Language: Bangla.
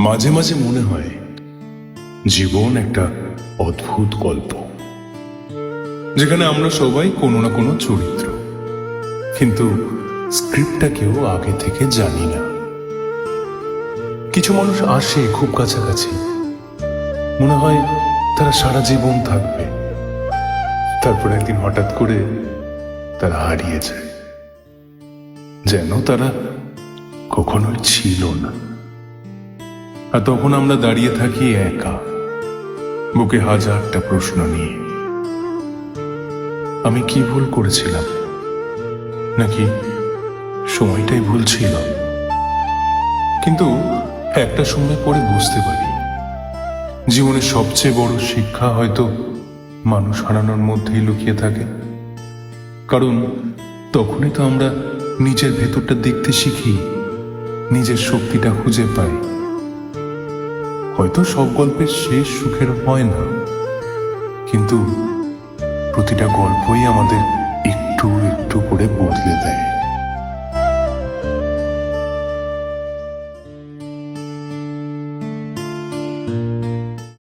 মাঝে মাঝে মনে হয় জীবন একটা অদ্ভুত গল্প, যেখানে আমরা সবাই কোনো না কোনো চরিত্র, কিন্তু স্ক্রিপ্টটা কেউ আগে থেকে জানি না। কিছু মানুষ আসে খুব কাছাকাছি, মনে হয় তারা সারা জীবন থাকবে, তারপর একদিন হঠাৎ করে তারা হারিয়ে যায়, যেন তারা কখনোই ছিল না। আর তখন আমরা দাঁড়িয়ে থাকি একা, বুকে হাজারটা প্রশ্ন নিয়ে। আমি কি ভুল করেছিলাম, নাকি সময়টাই ভুল ছিল? কিন্তু একটা সময় পরে বুঝতে পারি, জীবনের সবচেয়ে বড় শিক্ষা হয়তো মানুষ হারানোর মধ্যেই লুকিয়ে থাকে। কারণ তখনই তো আমরা নিজের ভেতরটা দেখতে শিখি, নিজের শক্তিটা খুঁজে পাই। হয়তো সব গল্পের শেষ সুখের হয় না, কিন্তু প্রতিটা গল্পই আমাদের একটু একটু করে বদলে দেয়।